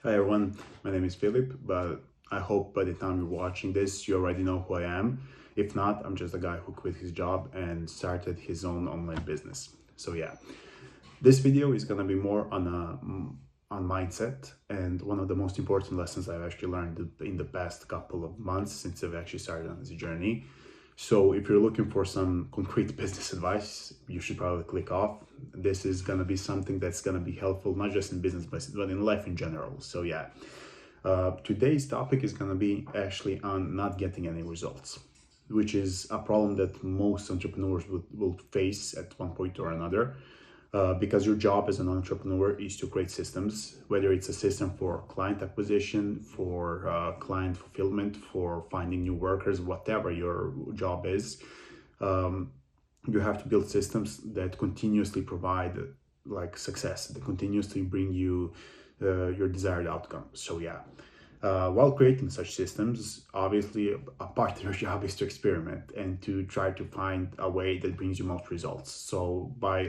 Hi everyone, my name is Philip, but I hope by the time you're watching this, you already know who I am. If not, I'm just a guy who quit his job and started his own online business. So yeah, this video is gonna be more on mindset and one of the most important lessons I've actually learned in the past couple of months since I've actually started on this journey. So if you're looking for some concrete business advice, you should probably click off. This is gonna be something that's gonna be helpful, not just in business, but in life in general. So yeah, today's topic is gonna be actually on not getting any results, which is a problem that most entrepreneurs will face at one point or another. Because your job as an entrepreneur is to create systems, whether it's a system for client acquisition, for client fulfillment, for finding new workers, whatever your job is. You have to build systems that continuously provide like success, that continuously bring you your desired outcome. So yeah, while creating such systems, obviously a part of your job is to experiment and to try to find a way that brings you most results. So by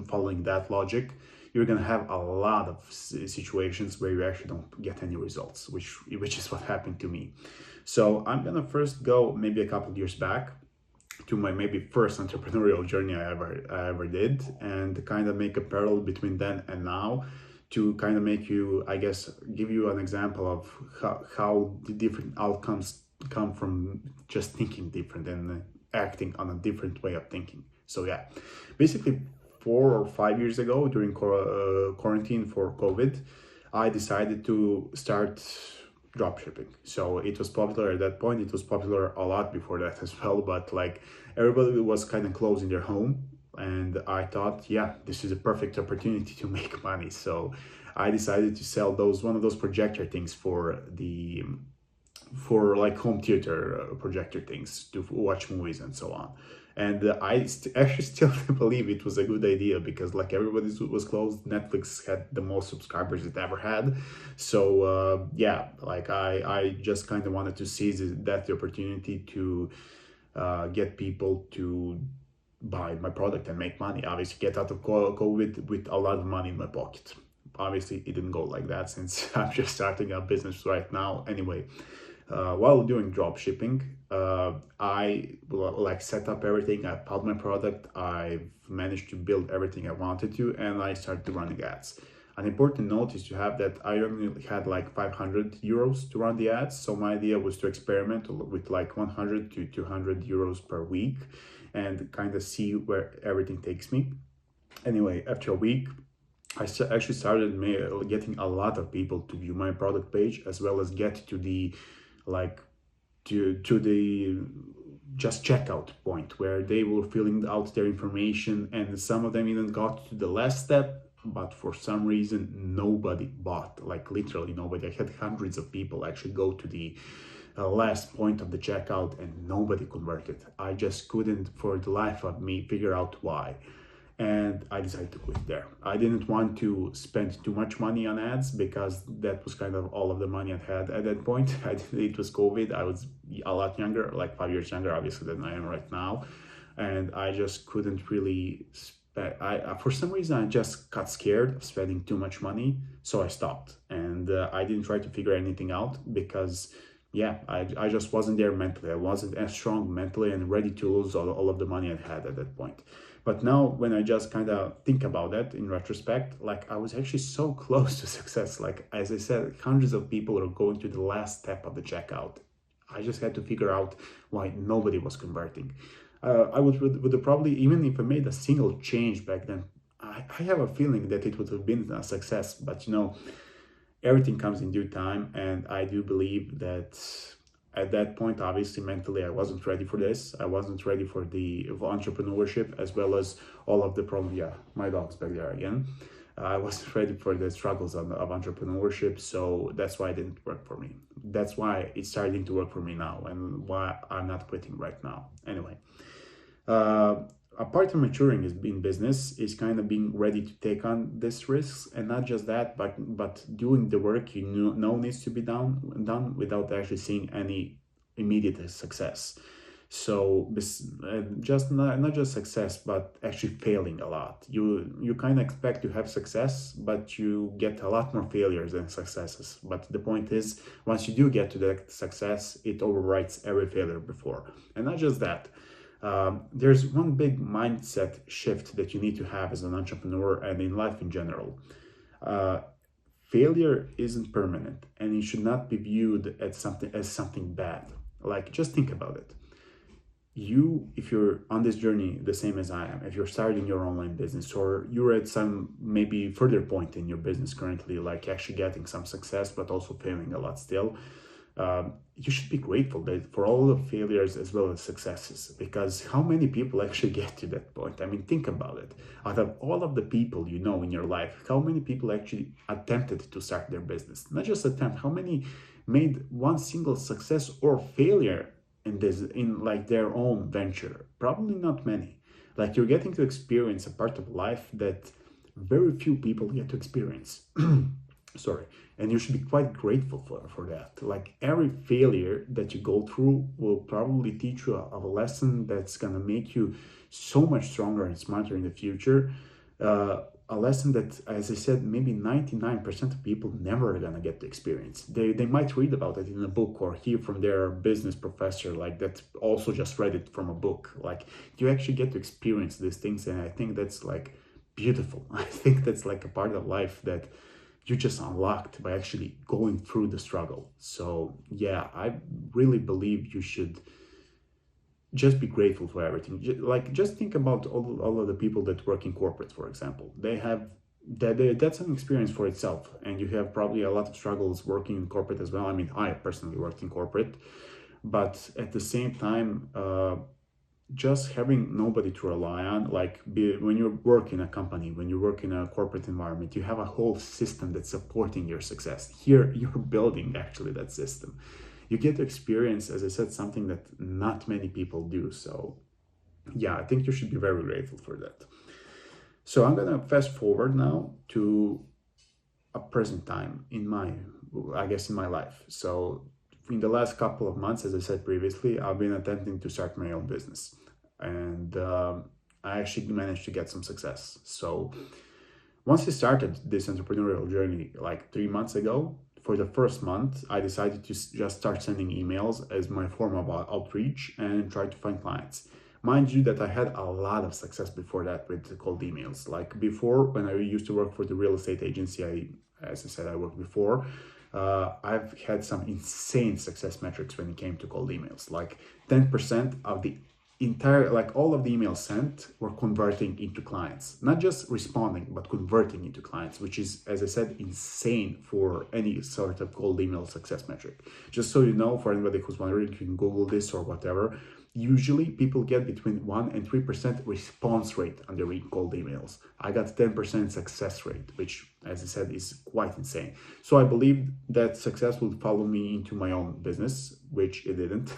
following that logic, you're gonna have a lot of situations where you actually don't get any results, which is what happened to me. So I'm gonna first go maybe a couple of years back to my maybe first entrepreneurial journey I ever did, and kind of make a parallel between then and now, to kind of make you, I guess, give you an example of how the different outcomes come from just thinking different and acting on a different way of thinking. So yeah, basically 4 or 5 years ago during quarantine for COVID, I decided to start drop shipping. So it was popular at that point. It was popular a lot before that as well, but like everybody was kind of closing their home, and I thought, yeah, this is a perfect opportunity to make money. So I decided to sell those one of those projector things for like home theater projector things to watch movies and so on. And actually still believe it was a good idea, because like everybody was closed. Netflix had the most subscribers it ever had. So yeah, like I just kind of wanted to seize that the opportunity to get people to buy my product and make money. Obviously, get out of COVID with a lot of money in my pocket. Obviously, it didn't go like that since I'm just starting a business right now. Anyway, while doing drop shipping, I like set up everything. I bought my product. I've managed to build everything I wanted to, and I started running ads. An important note is to have that I only had like 500 euros to run the ads. So my idea was to experiment with like 100 to 200 euros per week and kind of see where everything takes me. Anyway, after a week, actually started getting a lot of people to view my product page, as well as get to the like to the just checkout point where they were filling out their information, and some of them even got to the last step, but for some reason nobody bought, like literally nobody. I had hundreds of people actually go to the last point of the checkout and nobody converted. I just couldn't for the life of me figure out why, and I decided to quit there. I didn't want to spend too much money on ads, because that was kind of all of the money I had at that point. It was COVID. I was a lot younger, like 5 years younger, obviously, than I am right now, and I just couldn't really spend. For some reason, I just got scared of spending too much money, so I stopped, and I didn't try to figure anything out, because yeah, I just wasn't there mentally. I wasn't as strong mentally and ready to lose all of the money I had at that point. But now, when I just kind of think about that in retrospect, like I was actually so close to success. Like, as I said, hundreds of people are going to the last step of the checkout. I just had to figure out why nobody was converting. I would have probably, even if I made a single change back then, I have a feeling that it would have been a success. But everything comes in due time, and I do believe that at that point, obviously, mentally, I wasn't ready for this. I wasn't ready for the entrepreneurship, as well as all of the problems. Yeah, my dog's back there again. I wasn't ready for the struggles of entrepreneurship, so that's why it didn't work for me. That's why it's starting to work for me now, and why I'm not quitting right now. Anyway, uh, a part of maturing is in business is kind of being ready to take on these risks, and not just that, but doing the work know needs to be done without actually seeing any immediate success. So just not just success, but actually failing a lot. You kind of expect to have success, but you get a lot more failures than successes. But the point is, once you do get to that success, it overwrites every failure before. And not just that. There's one big mindset shift that you need to have as an entrepreneur and in life in general. Uh, Failure isn't permanent, and it should not be viewed as something bad. Like, just think about it. If you're on this journey the same as I am, if you're starting your online business, or you're at some maybe further point in your business currently, like actually getting some success but also failing a lot still, you should be grateful that for all the failures as well as successes, because how many people actually get to that point? I mean, think about it. Out of all of the people you know in your life, how many people actually attempted to start their business? Not just attempt, how many made one single success or failure in like their own venture? Probably not many. Like, you're getting to experience a part of life that very few people get to experience. Sorry. And you should be quite grateful for that. Like, every failure that you go through will probably teach you a lesson that's gonna make you so much stronger and smarter in the future. A lesson that, as I said, maybe 99% of people never are gonna get to experience. They might read about it in a book or hear from their business professor, like, that also just read it from a book. Like, you actually get to experience these things, and I think that's like beautiful. I think that's like a part of life that you just unlocked by actually going through the struggle. So yeah, I really believe you should just be grateful for everything. Like, just think about all of the people that work in corporate, for example. They have that's an experience for itself, and you have probably a lot of struggles working in corporate as well. I mean, I personally worked in corporate, but at the same time, just having nobody to rely on, like, when you work in a company, when you work in a corporate environment, you have a whole system that's supporting your success. Here, you're building actually that system. You get to experience, as I said, something that not many people do. So yeah, I think you should be very grateful for that. So I'm gonna fast forward now to a present time in my life. So in the last couple of months, as I said previously, I've been attempting to start my own business, and I actually managed to get some success. So once I started this entrepreneurial journey like 3 months ago, for the first month, I decided to just start sending emails as my form of outreach and try to find clients. Mind you that I had a lot of success before that with cold emails. Like, before, when I used to work for the real estate agency, as I said, I worked before, I've had some insane success metrics when it came to cold emails. Like, 10% of the entire, like, all of the emails sent were converting into clients, not just responding but converting into clients, which is, as I said, insane for any sort of cold email success metric. Just so you know, for anybody who's wondering, you can Google this or whatever. Usually people get between 1 and 3% response rate on their cold emails. I got 10% success rate, which, as I said, is quite insane. So I believed that success would follow me into my own business, which it didn't.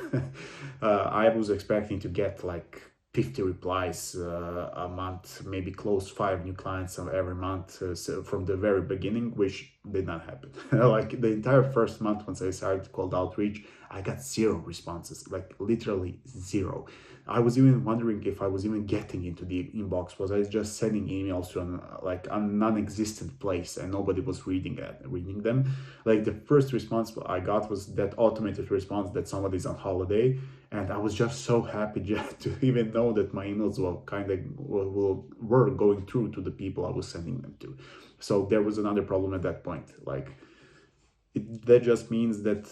I was expecting to get like 50 replies a month, maybe close 5 new clients every month, so from the very beginning, which did not happen. Like, the entire first month, once I started cold outreach, I got 0 responses, like literally 0. I was even wondering if I was even getting into the inbox. Was I just sending emails to a non-existent place and nobody was reading them? Like, the first response I got was that automated response that somebody's on holiday, and I was just so happy just to even know that my emails were going through to the people I was sending them to. So there was another problem at that point. Like, that just means that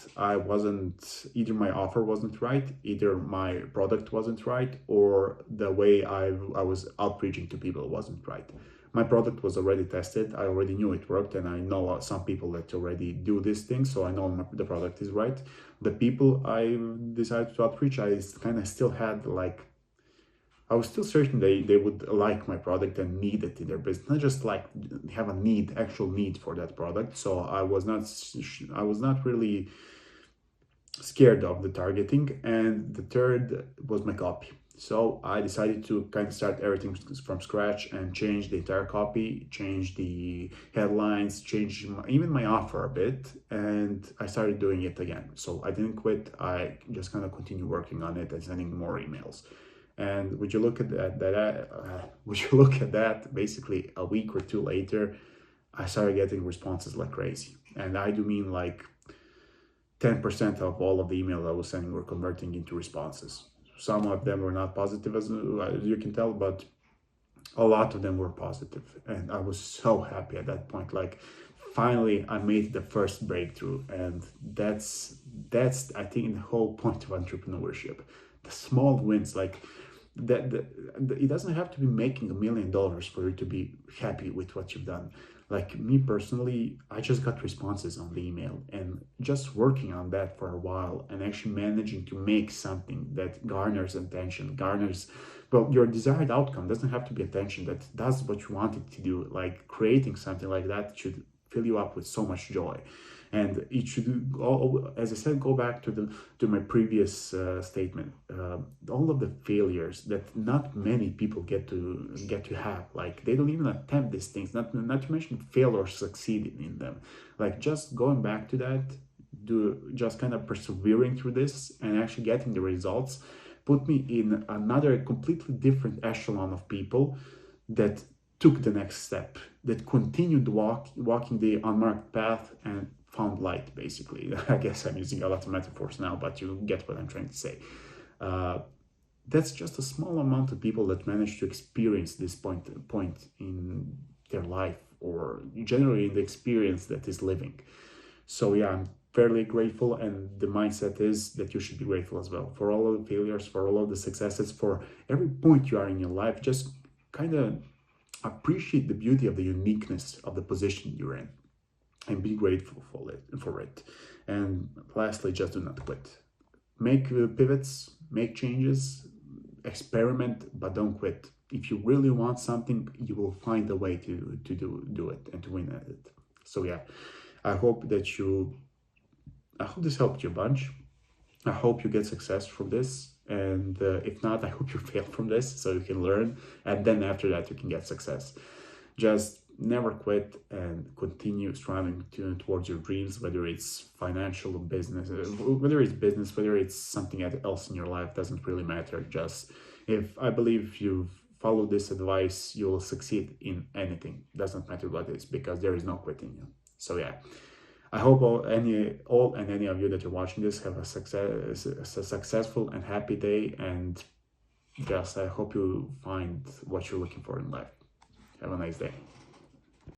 either my offer wasn't right, either my product wasn't right, or the way I was outreaching to people wasn't right. My product was already tested. I already knew it worked, and I know some people that already do these things, so I know the product is right. The people I decided to outreach, I kind of still had like, I was still certain they would like my product and need it in their business, not just like have a actual need for that product. So I was not really scared of the targeting. And the third was my copy. So I decided to kind of start everything from scratch and change the entire copy, change the headlines, change even my offer a bit, and I started doing it again. So I didn't quit. I just kind of continued working on it and sending more emails. And would you look at would you look at that? Basically, a week or two later, I started getting responses like crazy, and I do mean like 10% of all of the emails I was sending were converting into responses. Some of them were not positive, as you can tell, but a lot of them were positive. And I was so happy at that point. Like, finally, I made the first breakthrough. And that's I think, the whole point of entrepreneurship. The small wins, like, it doesn't have to be making $1 million for you to be happy with what you've done. Like me personally, I just got responses on the email, and just working on that for a while and actually managing to make something that garners attention, garners, well, your desired outcome. Doesn't have to be attention, that does what you want it to do. Like creating something like that should fill you up with so much joy. And it should go, as I said, go back to my previous statement. All of the failures that not many people get to have, like they don't even attempt these things, not to mention fail or succeed in them. Like just going back to that, do just kind of persevering through this and actually getting the results, put me in another completely different echelon of people that took the next step, that continued walking the unmarked path and found light, basically. I guess I'm using a lot of metaphors now, but you get what I'm trying to say. Uh, that's just a small amount of people that manage to experience this point in their life, or generally in the experience that is living. So yeah, I'm fairly grateful, and the mindset is that you should be grateful as well for all of the failures, for all of the successes, for every point you are in your life. Just kind of appreciate the beauty of the uniqueness of the position you're in, and be grateful for it. And lastly, just do not quit. Make pivots, make changes, experiment, but don't quit. If you really want something, you will find a way to do it and to win at it. So yeah, I hope this helped you a bunch. I hope you get success from this. And if not, I hope you fail from this so you can learn. And then after that, you can get success. Just never quit and continue striving towards your dreams, whether it's financial or business, whether it's something else in your life, doesn't really matter. Just I believe if you follow this advice, you'll succeed in anything. Doesn't matter what it is, because there is no quitting you. So yeah, I hope all and any of you that are watching this have a successful and happy day, and just I hope you find what you're looking for in life. Have a nice day.